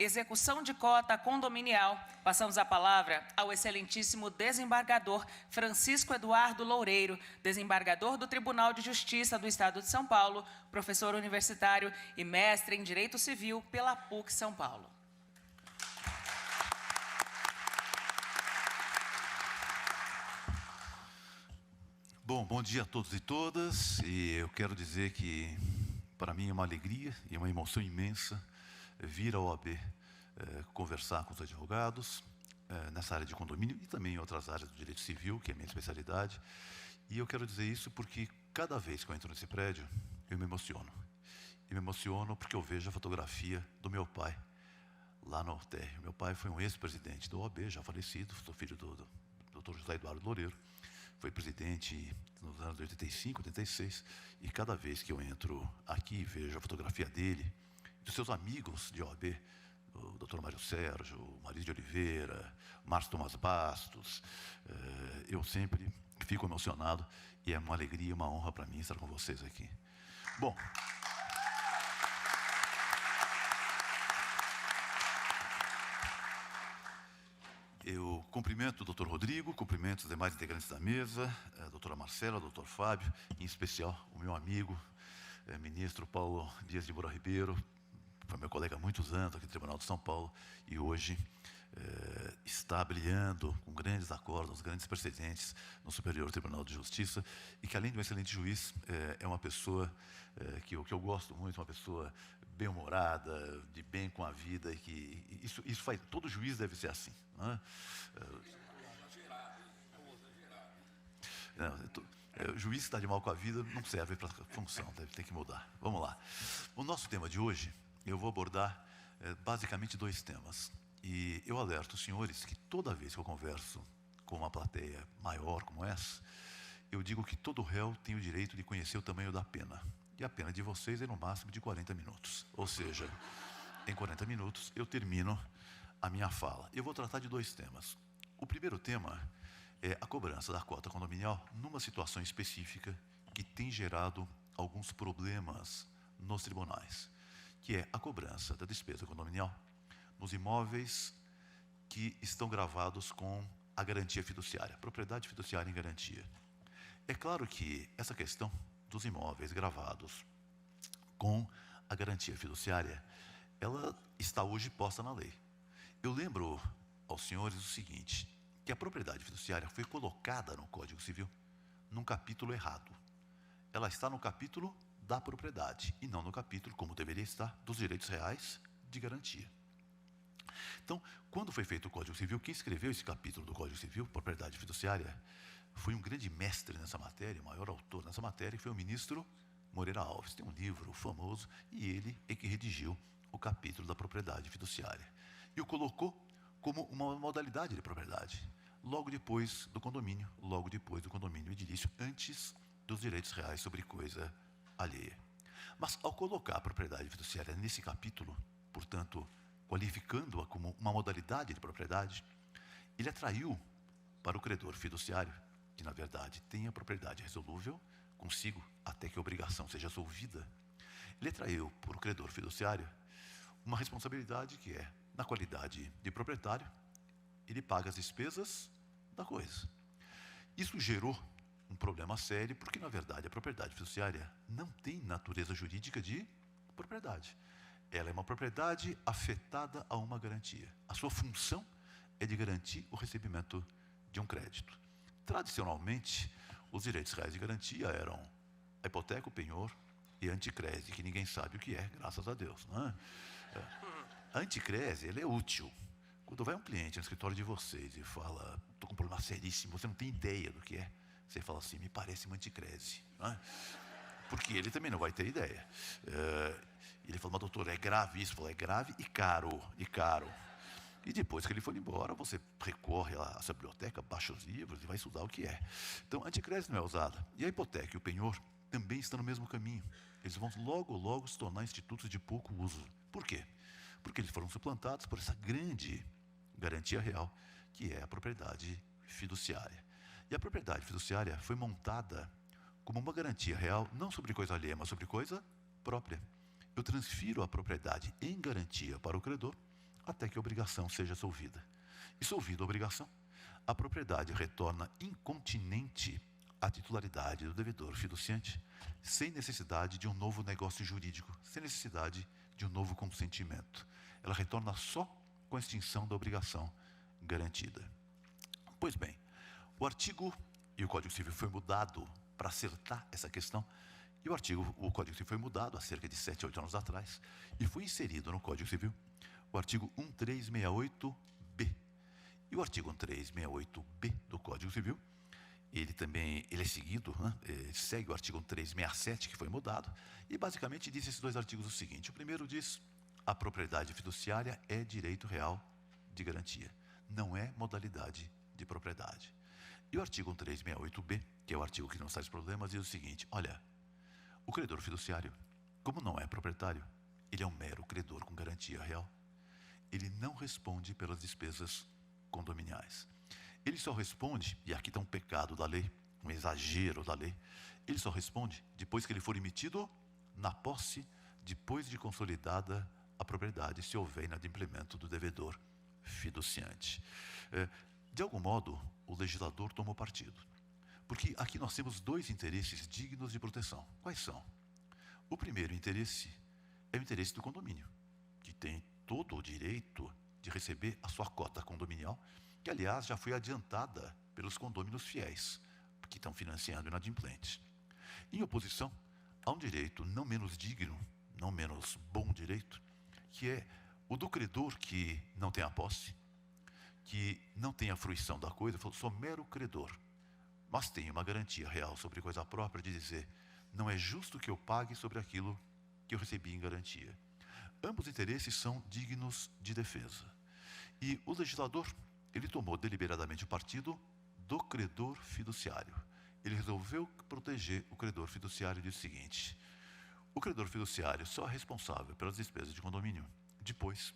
execução de cota condominial, passamos a palavra ao excelentíssimo desembargador Francisco Eduardo Loureiro, desembargador do Tribunal de Justiça do Estado de São Paulo, professor universitário e mestre em Direito Civil pela PUC São Paulo. Bom dia a todos e todas, e eu quero dizer que para mim é uma alegria e uma emoção imensa vir à OAB conversar com os advogados nessa área de condomínio e também em outras áreas do direito civil, que é a minha especialidade. E eu quero dizer isso porque cada vez que eu entro nesse prédio, eu me emociono. E me emociono porque eu vejo a fotografia do meu pai lá no térreo. Meu pai foi um ex-presidente da OAB, já falecido, sou filho do Dr. José Eduardo Loureiro. Foi presidente nos anos de 85, 86, e cada vez que eu entro aqui e vejo a fotografia dele, dos seus amigos de OAB, o Dr. Mário Sérgio, o Maris de Oliveira, Márcio Tomás Bastos, eu sempre fico emocionado e é uma alegria e uma honra para mim estar com vocês aqui. Bom, eu cumprimento o Dr. Rodrigo, cumprimento os demais integrantes da mesa, a doutora Marcela, o Dr. Fábio, em especial o meu amigo, ministro Paulo Dias de Moura Ribeiro, foi meu colega há muitos anos aqui no Tribunal de São Paulo e hoje está brilhando com grandes acordos, grandes precedentes no Superior Tribunal de Justiça e que, além de um excelente juiz, é uma pessoa que eu gosto muito, uma pessoa bem-humorada, de bem com a vida, e que isso faz, todo juiz deve ser assim, não é? O juiz que está de mal com a vida não serve para a função, tem que mudar. Vamos lá. O nosso tema de hoje, eu vou abordar basicamente dois temas. E eu alerto os senhores que toda vez que eu converso com uma plateia maior como essa, eu digo que todo réu tem o direito de conhecer o tamanho da pena. E a pena de vocês é no máximo de 40 minutos. Ou seja, em 40 minutos eu termino a minha fala. Eu vou tratar de dois temas. O primeiro tema é a cobrança da cota condominial numa situação específica que tem gerado alguns problemas nos tribunais, que é a cobrança da despesa condominial nos imóveis que estão gravados com a garantia fiduciária, propriedade fiduciária em garantia. É claro que essa questão dos imóveis gravados com a garantia fiduciária, ela está hoje posta na lei. Eu lembro aos senhores o seguinte, que a propriedade fiduciária foi colocada no Código Civil num capítulo errado. Ela está no capítulo da propriedade e não no capítulo, como deveria estar, dos direitos reais de garantia. Então, quando foi feito o Código Civil, quem escreveu esse capítulo do Código Civil, propriedade fiduciária, foi um grande mestre nessa matéria, o maior autor nessa matéria, que foi o ministro Moreira Alves. Tem um livro famoso e ele é que redigiu o capítulo da propriedade fiduciária. E o colocou como uma modalidade de propriedade, logo depois do condomínio edilício, antes dos direitos reais sobre coisa alheia. Mas ao colocar a propriedade fiduciária nesse capítulo, portanto, qualificando-a como uma modalidade de propriedade, ele atraiu para o credor fiduciário, que na verdade tem a propriedade resolúvel consigo até que a obrigação seja solvida, ele atraiu para o credor fiduciário uma responsabilidade que é, na qualidade de proprietário, ele paga as despesas da coisa. Isso gerou um problema sério, porque na verdade a propriedade fiduciária não tem natureza jurídica de propriedade. Ela é uma propriedade afetada a uma garantia. A sua função é de garantir o recebimento de um crédito. Tradicionalmente, os direitos reais de garantia eram a hipoteca, o penhor e a anticrese, que ninguém sabe o que é, graças a Deus, não é? A anticrese, ela é útil. Quando vai um cliente no escritório de vocês e fala, estou com um problema seríssimo, você não tem ideia do que é, você fala assim, me parece uma anticrese, não é? Porque ele também não vai ter ideia. Ele falou, mas doutor, é grave isso? Falou, é grave e caro, E depois que ele for embora, você recorre à sua biblioteca, baixa os livros e vai estudar o que é. Então, a anticrese não é usada. E a hipoteca e o penhor também estão no mesmo caminho. Eles vão logo se tornar institutos de pouco uso. Por quê? Porque eles foram suplantados por essa grande garantia real, que é a propriedade fiduciária. E a propriedade fiduciária foi montada como uma garantia real, não sobre coisa alheia, mas sobre coisa própria. Eu transfiro a propriedade em garantia para o credor, até que a obrigação seja solvida. E solvida a obrigação, a propriedade retorna incontinente à titularidade do devedor fiduciante, sem necessidade de um novo negócio jurídico, sem necessidade de um novo consentimento. Ela retorna só com a extinção da obrigação garantida. Pois bem, o artigo e o Código Civil foi mudado para acertar essa questão, e o Código Civil foi mudado há cerca de 7, 8 anos atrás, e foi inserido no Código Civil o artigo 1368-B. E o artigo 1368-B do Código Civil, ele é seguido, ele segue o artigo 1367, que foi mudado, e basicamente diz esses dois artigos o seguinte: o primeiro diz, a propriedade fiduciária é direito real de garantia, não é modalidade de propriedade. E o artigo 1368-B, que é o artigo que não traz problemas, diz o seguinte: olha, o credor fiduciário, como não é proprietário, ele é um mero credor com garantia real. Ele não responde pelas despesas condominiais. Ele só responde, e aqui está um pecado da lei, um exagero da lei, ele só responde depois que ele for emitido na posse, depois de consolidada a propriedade, se houver inadimplemento do devedor fiduciante. De algum modo, o legislador tomou partido, porque aqui nós temos dois interesses dignos de proteção. Quais são? O primeiro interesse é o interesse do condomínio, que tem todo o direito de receber a sua cota condominial, que, aliás, já foi adiantada pelos condôminos fiéis, que estão financiando inadimplentes. Em oposição a um direito não menos digno, não menos bom direito, que é o do credor que não tem a posse, que não tem a fruição da coisa, sou mero credor, mas tem uma garantia real sobre coisa própria de dizer, não é justo que eu pague sobre aquilo que eu recebi em garantia. Ambos os interesses são dignos de defesa. E o legislador, ele tomou deliberadamente o partido do credor fiduciário. Ele resolveu proteger o credor fiduciário e disse o seguinte: o credor fiduciário só é responsável pelas despesas de condomínio depois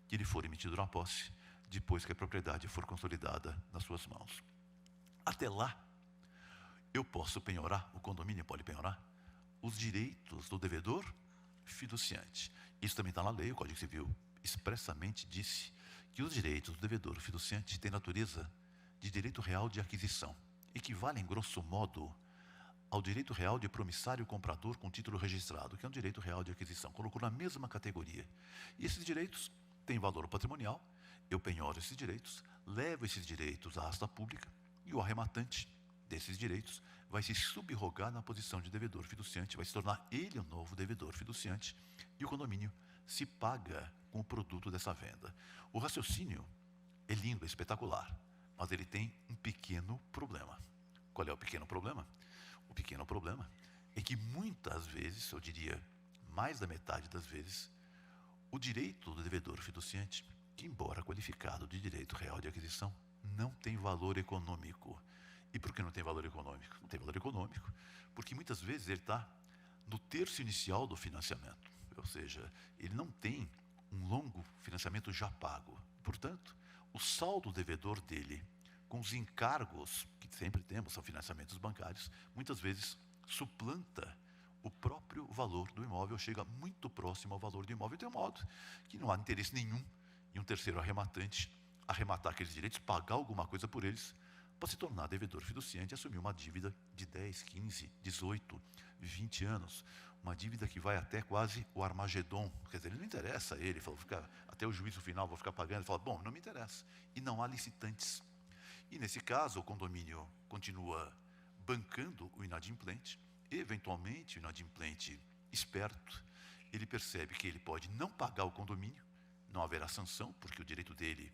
que ele for emitido na posse, depois que a propriedade for consolidada nas suas mãos. Até lá, eu posso penhorar, o condomínio pode penhorar, os direitos do devedor fiduciante. Isso também está na lei, o Código Civil expressamente disse que os direitos do devedor fiduciante têm natureza de direito real de aquisição, equivalem, grosso modo, ao direito real de promissário comprador com título registrado, que é um direito real de aquisição, colocou na mesma categoria. E esses direitos têm valor patrimonial, eu penhoro esses direitos, levo esses direitos à asta pública e o arrematante desses direitos vai se subrogar na posição de devedor fiduciante, vai se tornar ele o novo devedor fiduciante e o condomínio se paga com o produto dessa venda. O raciocínio é lindo, é espetacular, mas ele tem um pequeno problema. Qual é o pequeno problema? O pequeno problema é que muitas vezes, eu diria mais da metade das vezes, o direito do devedor fiduciante, que embora qualificado de direito real de aquisição, não tem valor econômico. E por que não tem valor econômico? Não tem valor econômico porque muitas vezes ele está no terço inicial do financiamento, ou seja, ele não tem um longo financiamento já pago. Portanto, o saldo devedor dele, com os encargos que sempre temos, são financiamentos bancários, muitas vezes suplanta o próprio valor do imóvel, chega muito próximo ao valor do imóvel, de um modo que não há interesse nenhum em um terceiro arrematante arrematar aqueles direitos, pagar alguma coisa por eles, para se tornar devedor fiduciante e assumir uma dívida de 10, 15, 18, 20 anos, uma dívida que vai até quase o Armagedon. Quer dizer, ele não interessa a ele, vou ficar, até o juízo final vou ficar pagando, ele fala, bom, não me interessa. E não há licitantes. E nesse caso, o condomínio continua bancando o inadimplente, eventualmente o inadimplente esperto, ele percebe que ele pode não pagar o condomínio, não haverá sanção, porque o direito dele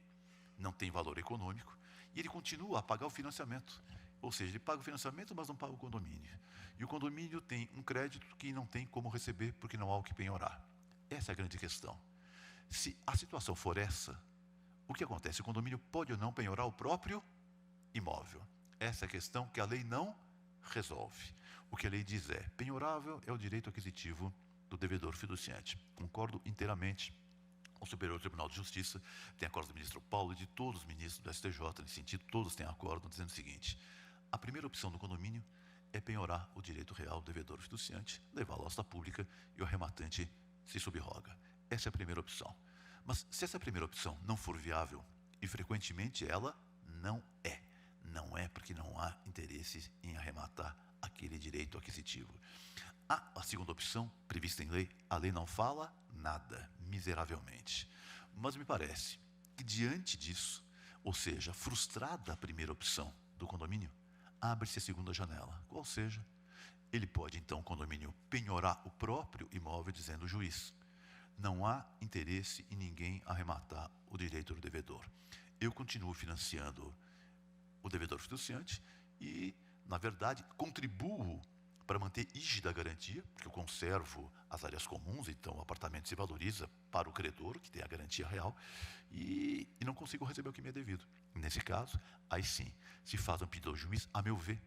não tem valor econômico, e ele continua a pagar o financiamento. Ou seja, ele paga o financiamento, mas não paga o condomínio. E o condomínio tem um crédito que não tem como receber, porque não há o que penhorar. Essa é a grande questão. Se a situação for essa, o que acontece? O condomínio pode ou não penhorar o próprio imóvel. Essa é a questão que a lei não resolve. O que a lei diz é, penhorável é o direito aquisitivo do devedor fiduciante. Concordo inteiramente. O Superior Tribunal de Justiça tem acordo do ministro Paulo e de todos os ministros do STJ, nesse sentido, todos têm acordo dizendo o seguinte: a primeira opção do condomínio é penhorar o direito real do devedor fiduciante, levá-lo à asta pública e o arrematante se subroga. Essa é a primeira opção. Mas se essa primeira opção não for viável, e frequentemente ela não é porque não há interesse em arrematar aquele direito aquisitivo. A segunda opção, prevista em lei, a lei não fala nada, miseravelmente. Mas me parece que diante disso, ou seja, frustrada a primeira opção do condomínio, abre-se a segunda janela, qual seja, ele pode então, o condomínio, penhorar o próprio imóvel, dizendo o juiz, não há interesse em ninguém arrematar o direito do devedor. Eu continuo financiando o devedor fiduciante e, na verdade, contribuo para manter rígida a garantia, porque eu conservo as áreas comuns, então o apartamento se valoriza para o credor, que tem a garantia real, e não consigo receber o que me é devido. Nesse caso, aí sim, se faz um pedido ao juiz, a meu ver,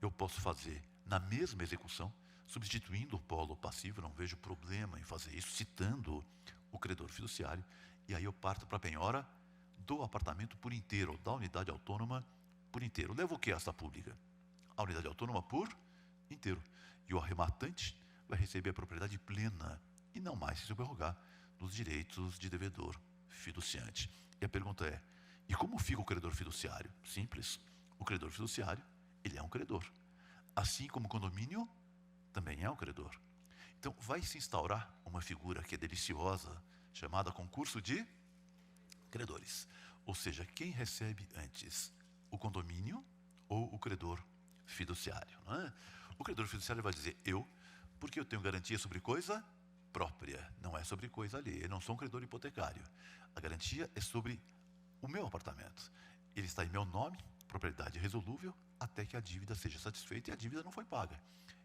eu posso fazer na mesma execução, substituindo o polo passivo, não vejo problema em fazer isso, citando o credor fiduciário, e aí eu parto para a penhora do apartamento por inteiro, ou da unidade autônoma por inteiro. Levo o que esta pública? A unidade autônoma por inteiro. E o arrematante vai receber a propriedade plena e não mais se subrogar nos direitos de devedor fiduciante. E a pergunta é, e como fica o credor fiduciário? Simples. O credor fiduciário, ele é um credor. Assim como o condomínio também é um credor. Então, vai se instaurar uma figura que é deliciosa, chamada concurso de credores. Ou seja, quem recebe antes, o condomínio ou o credor fiduciário, não é? O credor fiduciário vai dizer, porque eu tenho garantia sobre coisa própria, não é sobre coisa alheia, eu não sou um credor hipotecário. A garantia é sobre o meu apartamento. Ele está em meu nome, propriedade resolúvel, até que a dívida seja satisfeita e a dívida não foi paga.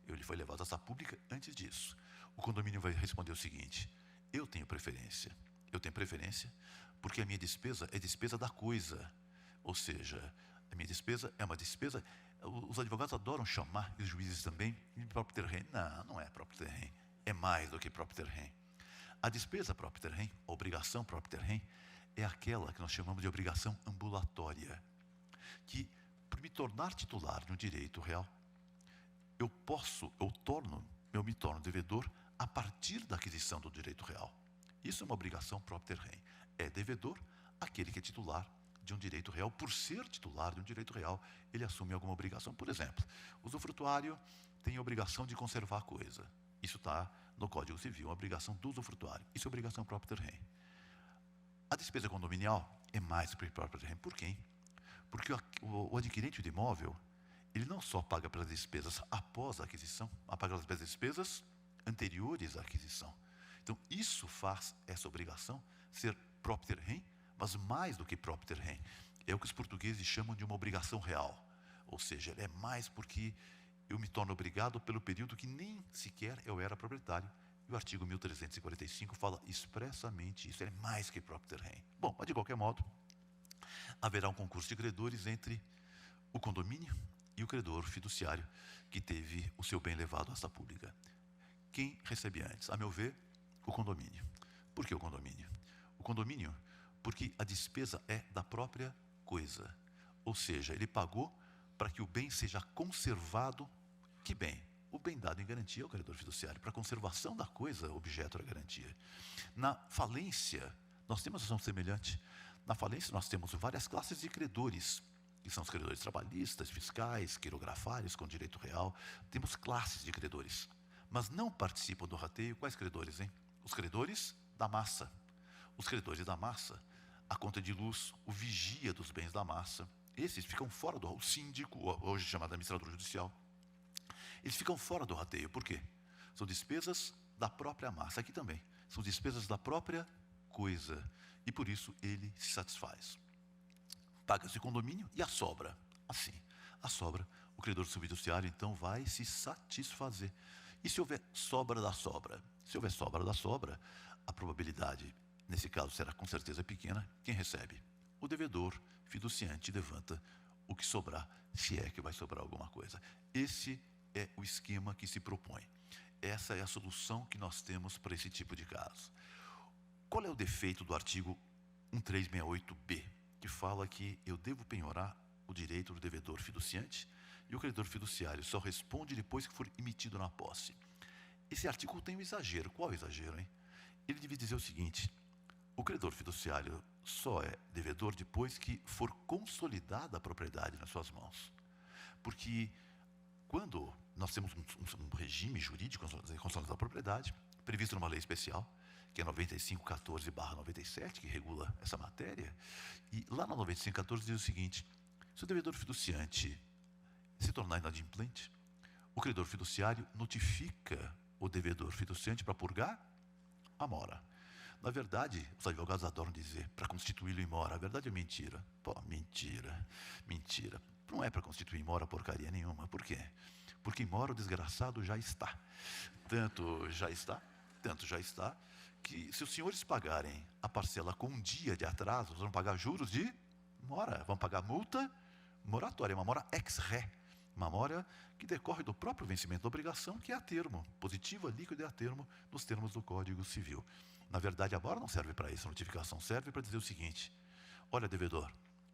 Ele foi levado à ação pública antes disso. O condomínio vai responder o seguinte, eu tenho preferência porque a minha despesa é despesa da coisa, ou seja, a minha despesa é uma despesa, os advogados adoram chamar, e os juízes também, de próprio terreno. Não é próprio terreno, é mais do que próprio terreno. A despesa próprio terreno, a obrigação próprio terreno, é aquela que nós chamamos de obrigação ambulatória, que, por me tornar titular de um direito real, eu me torno devedor a partir da aquisição do direito real. Isso é uma obrigação próprio terreno. É devedor aquele que é titular de um direito real. Por ser titular de um direito real, ele assume alguma obrigação. Por exemplo, o usufrutuário tem a obrigação de conservar a coisa. Isso está no Código Civil, uma obrigação do usufrutuário. Isso é obrigação próprio terreno. A despesa condominial é mais do que próprio terreno. Por quê? Porque o adquirente do imóvel, ele não só paga pelas despesas após a aquisição, mas paga pelas despesas anteriores à aquisição. Então, isso faz essa obrigação ser próprio terreno, mas mais do que próprio terreno. É o que os portugueses chamam de uma obrigação real. Ou seja, é mais porque eu me torno obrigado pelo período que nem sequer eu era proprietário. E o artigo 1345 fala expressamente isso, é mais que próprio terreno. Bom, mas de qualquer modo, haverá um concurso de credores entre o condomínio e o credor fiduciário que teve o seu bem levado à ação pública. Quem recebe antes? A meu ver, o condomínio. Por que o condomínio? O condomínio, porque a despesa é da própria coisa. Ou seja, ele pagou para que o bem seja conservado. Que bem? O bem dado em garantia ao credor fiduciário. Para a conservação da coisa, objeto da garantia. Na falência, nós temos ação semelhante. Na falência, nós temos várias classes de credores, que são os credores trabalhistas, fiscais, quirografários com direito real. Temos classes de credores. Mas não participam do rateio. Quais credores, hein? Os credores da massa. Os credores da massa, a conta de luz, o vigia dos bens da massa, esses ficam fora do rateio. O síndico, hoje chamado administrador judicial, eles ficam fora do rateio. Por quê? São despesas da própria massa. Aqui também, são despesas da própria coisa. E por isso ele se satisfaz. Paga-se o condomínio e a sobra. Assim, a sobra, o credor fiduciário então vai se satisfazer. E se houver sobra da sobra? Se houver sobra da sobra, a probabilidade, nesse caso, será com certeza pequena. Quem recebe? O devedor fiduciante levanta o que sobrar, se é que vai sobrar alguma coisa. Esse é o esquema que se propõe. Essa é a solução que nós temos para esse tipo de caso. Qual é o defeito do artigo 1368B, que fala que eu devo penhorar o direito do devedor fiduciante e o credor fiduciário só responde depois que for emitido na posse? Esse artigo tem um exagero. Qual é o exagero, hein? Ele devia dizer o seguinte: o credor fiduciário só é devedor depois que for consolidada a propriedade nas suas mãos. Porque quando nós temos um regime jurídico de consolidação da propriedade, previsto numa lei especial, que é 9514/97, que regula essa matéria, e lá na 9514 diz o seguinte: se o devedor fiduciante se tornar inadimplente, o credor fiduciário notifica o devedor fiduciante para purgar a mora. Na verdade, os advogados adoram dizer para constituí-lo em mora. A verdade é mentira. Pô, mentira. Não é para constituir em mora porcaria nenhuma. Por quê? Porque em mora o desgraçado já está. Tanto já está, que se os senhores pagarem a parcela com um dia de atraso, vão pagar juros de mora, vão pagar multa moratória, uma mora ex-ré, uma mora que decorre do próprio vencimento da obrigação, que é a termo, positiva, líquida e a termo, nos termos do Código Civil. Na verdade, a mora não serve para isso, a notificação serve para dizer o seguinte: olha, devedor,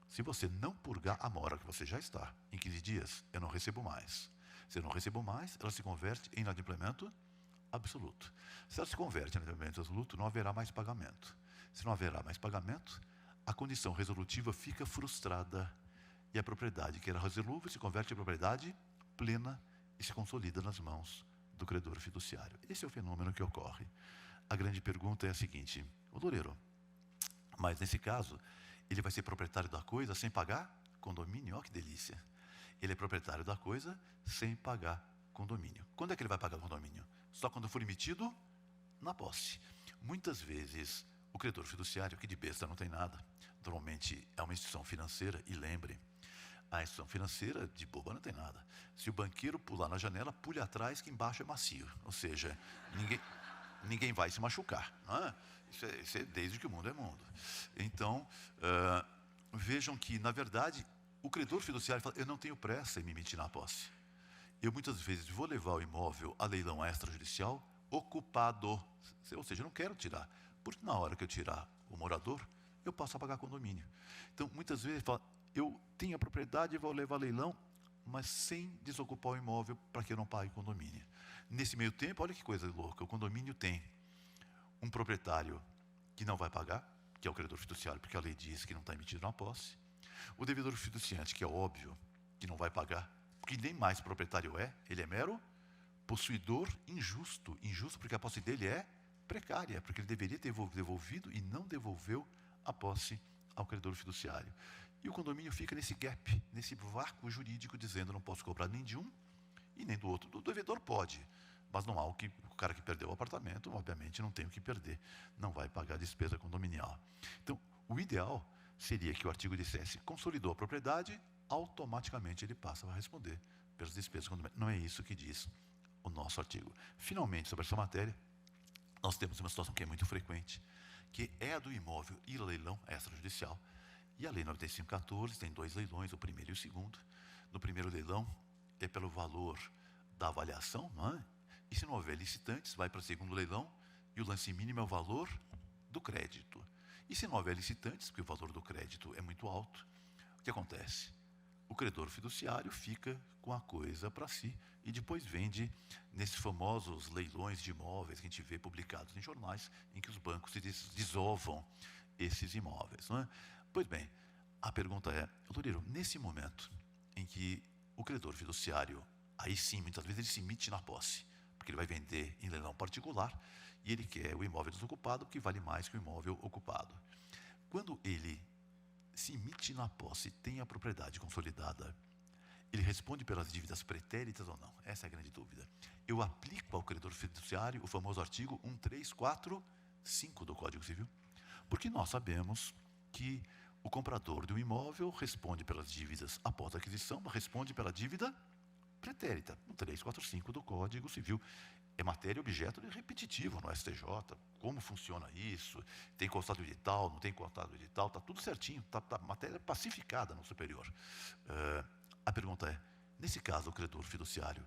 se você não purgar a mora que você já está, em 15 dias, eu não recebo mais. Se eu não recebo mais, ela se converte em inadimplemento absoluto. Se ela se converte em inadimplemento absoluto, não haverá mais pagamento. Se não haverá mais pagamento, a condição resolutiva fica frustrada e a propriedade que era resolúvel se converte em propriedade plena e se consolida nas mãos do credor fiduciário. Esse é o fenômeno que ocorre. A grande pergunta é a seguinte: ô Loureiro, mas nesse caso, ele vai ser proprietário da coisa sem pagar condomínio? Ó, que delícia! Ele é proprietário da coisa sem pagar condomínio. Quando é que ele vai pagar condomínio? Só quando for emitido na posse. Muitas vezes, o credor fiduciário, que de besta não tem nada, normalmente é uma instituição financeira, e lembre, a instituição financeira de boba não tem nada. Se o banqueiro pular na janela, pule atrás, que embaixo é macio. Ou seja, ninguém vai se machucar. Não é? Isso é desde que o mundo é mundo. Então, vejam que, na verdade, o credor fiduciário fala: eu não tenho pressa em me emitir na posse. Eu muitas vezes vou levar o imóvel a leilão extrajudicial ocupado. Ou seja, eu não quero tirar, porque na hora que eu tirar o morador, eu passo a pagar condomínio. Então, muitas vezes, fala: eu tenho a propriedade e vou levar a leilão, mas sem desocupar o imóvel para que eu não pague condomínio. Nesse meio tempo, olha que coisa louca, o condomínio tem um proprietário que não vai pagar, que é o credor fiduciário, porque a lei diz que não está emitido na posse. O devedor fiduciante, que é óbvio que não vai pagar, porque nem mais proprietário é, ele é mero possuidor injusto. Injusto porque a posse dele é precária, porque ele deveria ter devolvido e não devolveu a posse ao credor fiduciário. E o condomínio fica nesse gap, nesse vácuo jurídico, dizendo: não posso cobrar nem de um e nem do outro. Do devedor pode, mas não há o cara que perdeu o apartamento, obviamente não tem o que perder, não vai pagar a despesa condominial. Então, o ideal seria que o artigo dissesse: consolidou a propriedade, automaticamente ele passa a responder pelas despesas condominiais. Não é isso que diz o nosso artigo. Finalmente, sobre essa matéria, nós temos uma situação que é muito frequente, que é a do imóvel ir a leilão extrajudicial. E a lei 9514 tem 2 leilões, o primeiro e o segundo. No primeiro leilão é pelo valor da avaliação, não é? E se não houver licitantes, vai para o segundo leilão e o lance mínimo é o valor do crédito. E se não houver licitantes, porque o valor do crédito é muito alto, o que acontece? O credor fiduciário fica com a coisa para si e depois vende nesses famosos leilões de imóveis que a gente vê publicados em jornais, em que os bancos se desovam esses imóveis, não é? Pois bem, a pergunta é: Loureiro, nesse momento em que o credor fiduciário, aí sim, muitas vezes ele se emite na posse, porque ele vai vender em leilão particular e ele quer o imóvel desocupado, que vale mais que o imóvel ocupado. Quando ele se emite na posse, tem a propriedade consolidada, ele responde pelas dívidas pretéritas ou não? Essa é a grande dúvida. Eu aplico ao credor fiduciário o famoso artigo 1345 do Código Civil, porque nós sabemos que o comprador de um imóvel responde pelas dívidas após a aquisição, mas responde pela dívida pretérita, no 345 do Código Civil. É matéria objeto de repetitivo no STJ. Como funciona isso? Tem constado edital, não tem constado edital? Está tudo certinho, está matéria pacificada no superior. A pergunta é: nesse caso, o credor fiduciário,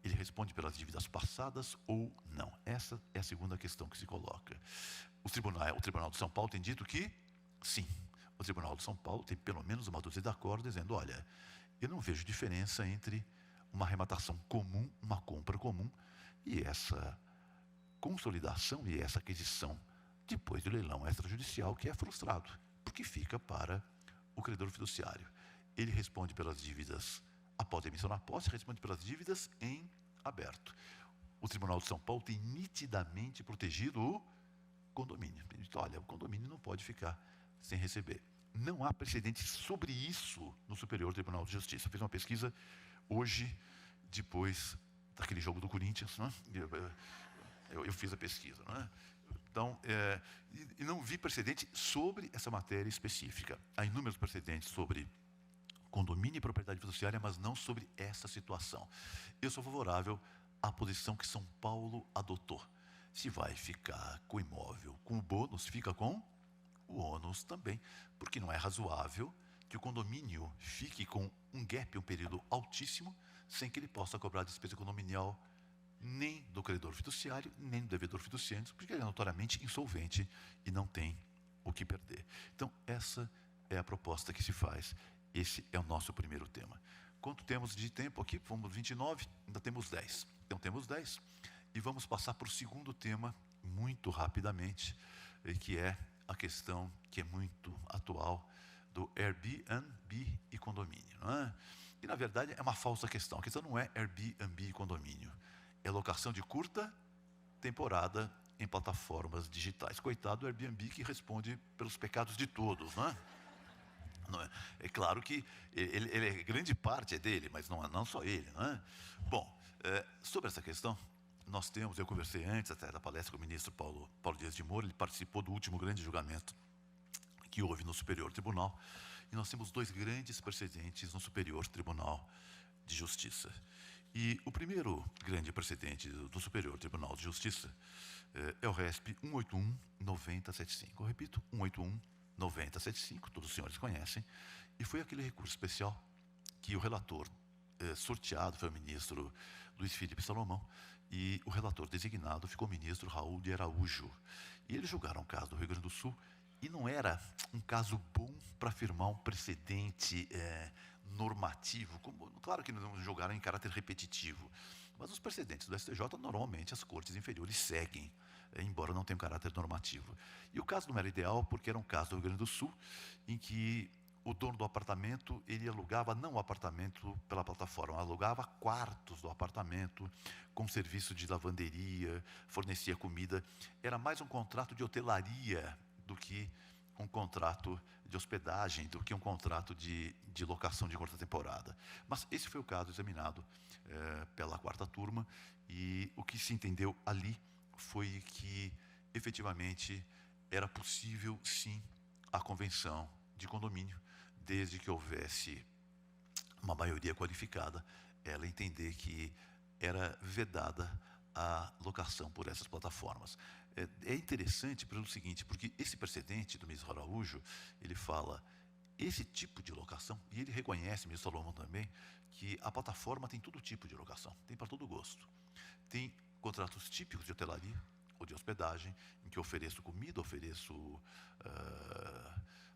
ele responde pelas dívidas passadas ou não? Essa é a segunda questão que se coloca. O Tribunal de São Paulo tem dito que sim. O Tribunal de São Paulo tem pelo menos uma dúzia de acordos dizendo: olha, eu não vejo diferença entre uma arrematação comum, uma compra comum, e essa consolidação e essa aquisição depois do leilão extrajudicial, que é frustrado, porque fica para o credor fiduciário. Ele responde pelas dívidas após a emissão na posse, responde pelas dívidas em aberto. O Tribunal de São Paulo tem nitidamente protegido o condomínio. Ele diz, olha, o condomínio não pode ficar sem receber. Não há precedente sobre isso no Superior Tribunal de Justiça. Eu fiz uma pesquisa hoje, depois daquele jogo do Corinthians, né? Eu fiz a pesquisa, né? Então, e não vi precedente sobre essa matéria específica. Há inúmeros precedentes sobre condomínio e propriedade fiduciária, mas não sobre essa situação. Eu sou favorável à posição que São Paulo adotou. Se vai ficar com o imóvel com o bônus, fica com o ônus também, porque não é razoável que o condomínio fique com um gap, um período altíssimo, sem que ele possa cobrar despesa condominial nem do credor fiduciário, nem do devedor fiduciante, porque ele é notoriamente insolvente e não tem o que perder. Então, essa é a proposta que se faz. Esse é o nosso primeiro tema. Quanto temos de tempo aqui? Vamos 29, ainda temos 10. Então, temos 10. E vamos passar para o segundo tema, muito rapidamente, que é a questão que é muito atual do Airbnb e condomínio. Não é? E, na verdade, é uma falsa questão. A questão não é Airbnb e condomínio. É locação de curta temporada em plataformas digitais. Coitado do Airbnb, que responde pelos pecados de todos, não é? Não é? É claro que grande parte é dele, mas não só ele, não é? Bom, sobre essa questão, nós temos, eu conversei antes até da palestra com o ministro Paulo Dias de Moura, ele participou do último grande julgamento que houve no Superior Tribunal, e nós temos dois grandes precedentes no Superior Tribunal de Justiça. E o primeiro grande precedente do Superior Tribunal de Justiça é o RESP 181-9075. Eu repito, 181-9075, todos os senhores conhecem, e foi aquele recurso especial que o relator sorteado foi o ministro Luiz Felipe Salomão, e o relator designado ficou o ministro Raul de Araújo. E eles julgaram o caso do Rio Grande do Sul, e não era um caso bom para afirmar um precedente normativo, claro que não julgaram em caráter repetitivo, mas os precedentes do STJ, normalmente as cortes inferiores seguem, embora não tenham caráter normativo. E o caso não era ideal porque era um caso do Rio Grande do Sul, em que o dono do apartamento, ele alugava não o apartamento pela plataforma, alugava quartos do apartamento, com serviço de lavanderia, fornecia comida. Era mais um contrato de hotelaria do que um contrato de hospedagem, do que um contrato de locação de curta temporada. Mas esse foi o caso examinado pela quarta turma, e o que se entendeu ali foi que, efetivamente, era possível, sim, a convenção de condomínio, desde que houvesse uma maioria qualificada, ela entender que era vedada a locação por essas plataformas. É interessante pelo seguinte, porque esse precedente do ministro Araújo, ele fala, esse tipo de locação, e ele reconhece, o ministro Salomão também, que a plataforma tem todo tipo de locação, tem para todo gosto. Tem contratos típicos de hotelaria ou de hospedagem, em que eu ofereço comida, ofereço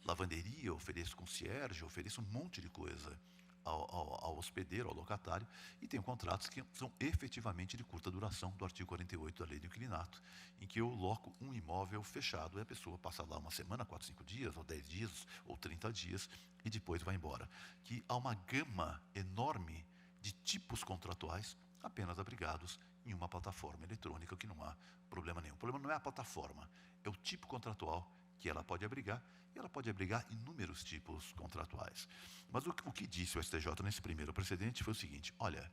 lavanderia, ofereço concierge, ofereço um monte de coisa ao hospedeiro, ao locatário, e tem contratos que são efetivamente de curta duração, do artigo 48 da Lei do Inquilinato, em que eu loco um imóvel fechado e a pessoa passa lá uma semana, 4, 5 dias, ou 10 dias, ou 30 dias, e depois vai embora. Que há uma gama enorme de tipos contratuais apenas abrigados em uma plataforma eletrônica, que não há problema nenhum. O problema não é a plataforma, é o tipo contratual que ela pode abrigar, e ela pode abrigar inúmeros tipos contratuais. Mas o que disse o STJ nesse primeiro precedente foi o seguinte, olha,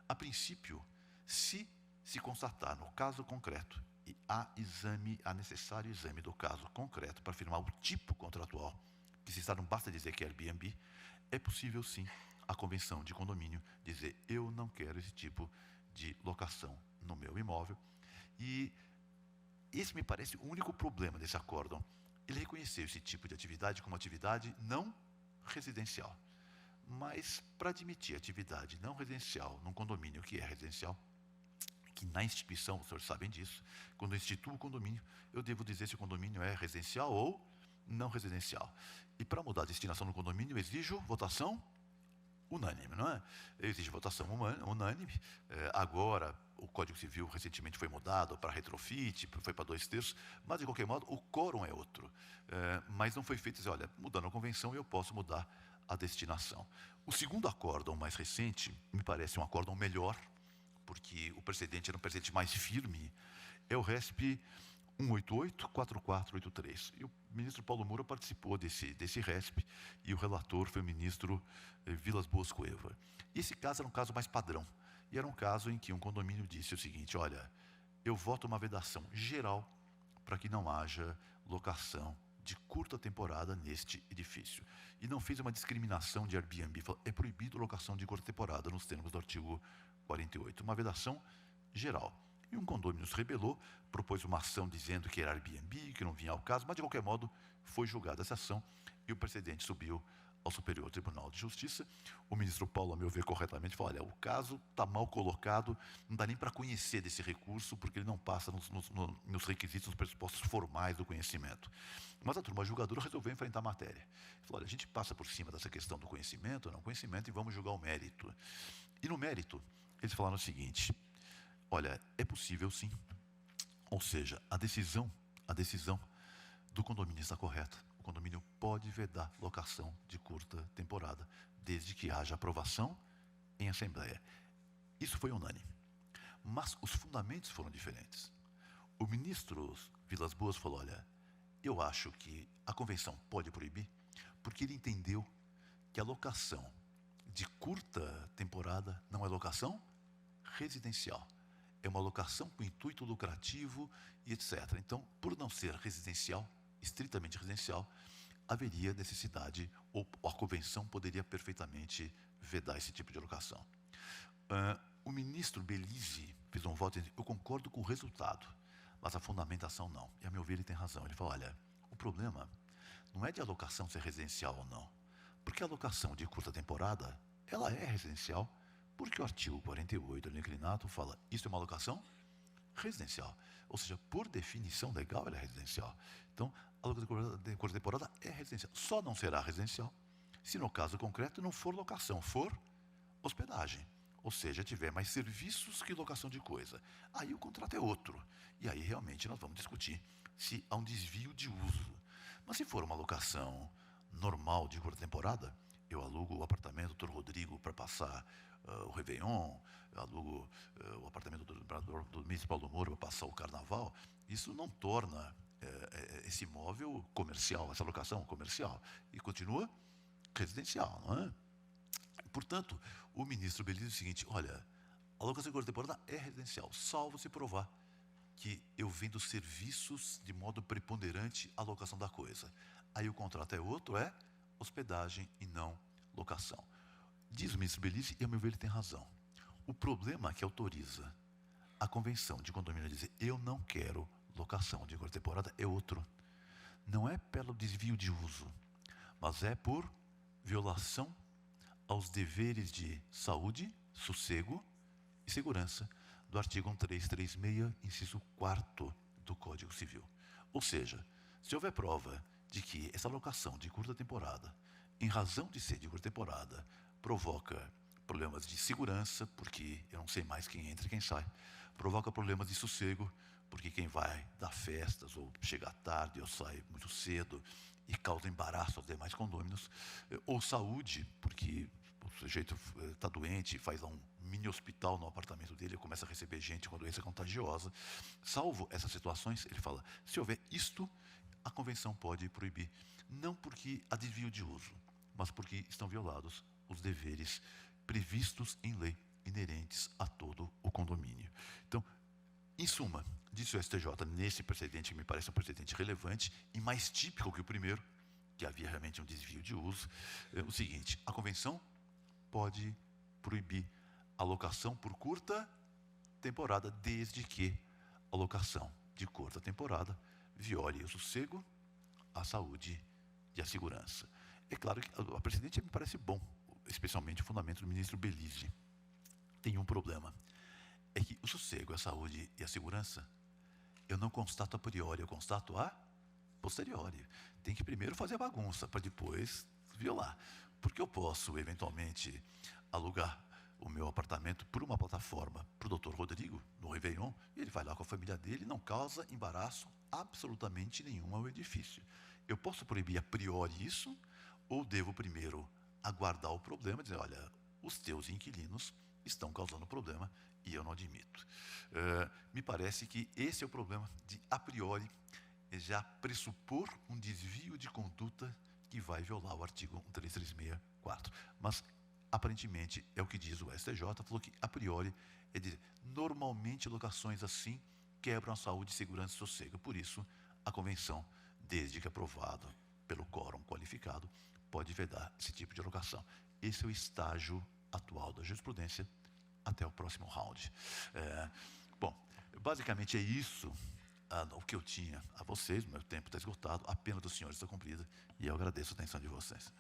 a princípio, se constatar no caso concreto, e há necessário exame do caso concreto para afirmar o tipo contratual, que se está, não basta dizer que é Airbnb, é possível sim a convenção de condomínio dizer, eu não quero esse tipo de locação no meu imóvel. E esse me parece o único problema desse acórdão. Ele reconheceu esse tipo de atividade como atividade não residencial. Mas, para admitir atividade não residencial num condomínio que é residencial, que na instituição, os senhores sabem disso, quando eu instituo o condomínio, eu devo dizer se o condomínio é residencial ou não residencial. E para mudar a destinação do condomínio, eu exijo votação unânime, não é? Eu exijo votação unânime. Agora, o Código Civil recentemente foi mudado para retrofit, foi para 2/3, mas, de qualquer modo, o quórum é outro. Mas não foi feito dizer, olha, mudando a convenção, eu posso mudar a destinação. O segundo acórdão mais recente, me parece um acórdão melhor, porque o precedente era um precedente mais firme, é o RESP 188-4483. E o ministro Paulo Moura participou desse RESP, e o relator foi o ministro Vilas Boas Cueva. E esse caso era um caso mais padrão, e era um caso em que um condomínio disse o seguinte, olha, eu voto uma vedação geral para que não haja locação de curta temporada neste edifício. E não fez uma discriminação de Airbnb, falou, é proibido locação de curta temporada nos termos do artigo 48. Uma vedação geral. E um condomínio se rebelou, propôs uma ação dizendo que era Airbnb, que não vinha ao caso, mas de qualquer modo foi julgada essa ação e o precedente subiu ao Superior Tribunal de Justiça. O ministro Paulo, a meu ver, corretamente, falou, olha, o caso está mal colocado, não dá nem para conhecer desse recurso, porque ele não passa nos requisitos, nos pressupostos formais do conhecimento. Mas a turma julgadora resolveu enfrentar a matéria. Falou, olha, a gente passa por cima dessa questão do conhecimento, não conhecimento, e vamos julgar o mérito. E no mérito, eles falaram o seguinte, olha, é possível sim, ou seja, a decisão do condomínio está correta. O condomínio pode vedar locação de curta temporada, desde que haja aprovação em assembleia. Isso foi unânime. Mas os fundamentos foram diferentes. O ministro Vilas Boas falou, olha, eu acho que a convenção pode proibir, porque ele entendeu que a locação de curta temporada não é locação residencial. É uma locação com intuito lucrativo e etc. Então, por não ser residencial, estritamente residencial, haveria necessidade, ou a convenção poderia perfeitamente vedar esse tipo de locação. O ministro Belize fez um voto dizendo, eu concordo com o resultado, mas a fundamentação não. E, a meu ver, ele tem razão. Ele falou, olha, o problema não é de alocação ser residencial ou não, porque a alocação de curta temporada, ela é residencial, porque o artigo 48 do inclinato fala, isso é uma alocação residencial. Ou seja, por definição legal, ela é residencial. Então, a locação de curta temporada é residencial. Só não será residencial se, no caso concreto, não for locação, for hospedagem. Ou seja, tiver mais serviços que locação de coisa. Aí o contrato é outro. E aí, realmente, nós vamos discutir se há um desvio de uso. Mas se for uma locação normal de curta temporada, eu alugo o apartamento do Dr. Rodrigo para passar o Réveillon, eu alugo o apartamento do ministro Paulo Moura para passar o Carnaval, isso não torna esse imóvel comercial, essa locação comercial, e continua residencial, não é? Portanto, o ministro Belize diz o seguinte, olha, a locação de curta temporada é residencial, salvo se provar que eu vendo serviços de modo preponderante à locação da coisa. Aí o contrato é outro, é hospedagem e não locação. Diz o ministro Belize, e a meu ver ele tem razão. O problema que autoriza a convenção de condomínio a dizer eu não quero locação de curta temporada é outro. Não é pelo desvio de uso, mas é por violação aos deveres de saúde, sossego e segurança do artigo 1336, inciso 4º do Código Civil. Ou seja, se houver prova de que essa locação de curta temporada, em razão de ser de curta temporada, provoca problemas de segurança, porque eu não sei mais quem entra e quem sai, provoca problemas de sossego, porque quem vai dar festas ou chega tarde ou sai muito cedo e causa embaraço aos demais condôminos, ou saúde, porque o sujeito está doente e faz um mini hospital no apartamento dele e começa a receber gente com doença contagiosa. Salvo essas situações, ele fala, se houver isto, a convenção pode proibir, não porque há desvio de uso, mas porque estão violados os deveres previstos em lei, inerentes a todo o condomínio. Então, em suma, disse o STJ, nesse precedente, que me parece um precedente relevante e mais típico que o primeiro, que havia realmente um desvio de uso, o seguinte, a convenção pode proibir a locação por curta temporada, desde que a locação de curta temporada viole o sossego, a saúde e a segurança. É claro que a precedente me parece bom, especialmente o fundamento do ministro Belize. Tem um problema, é que o sossego, a saúde e a segurança, eu não constato a priori, eu constato a posteriori. Tem que primeiro fazer a bagunça, para depois violar. Porque eu posso, eventualmente, alugar o meu apartamento por uma plataforma para o doutor Rodrigo, no Réveillon, e ele vai lá com a família dele e não causa embaraço absolutamente nenhum ao edifício. Eu posso proibir a priori isso, ou devo primeiro aguardar o problema e dizer, olha, os teus inquilinos estão causando problema e eu não admito. Me parece que esse é o problema de, a priori, já pressupor um desvio de conduta que vai violar o artigo 13364. Mas, aparentemente, é o que diz o STJ, falou que, a priori, normalmente locações assim quebram a saúde, segurança e sossego. Por isso, a convenção, desde que aprovado pelo quórum qualificado, pode vedar esse tipo de locação. Esse é o estágio atual da jurisprudência. Até o próximo round. Bom, basicamente é isso o que eu tinha a vocês. Meu tempo está esgotado, a pena dos senhores está cumprida e eu agradeço a atenção de vocês.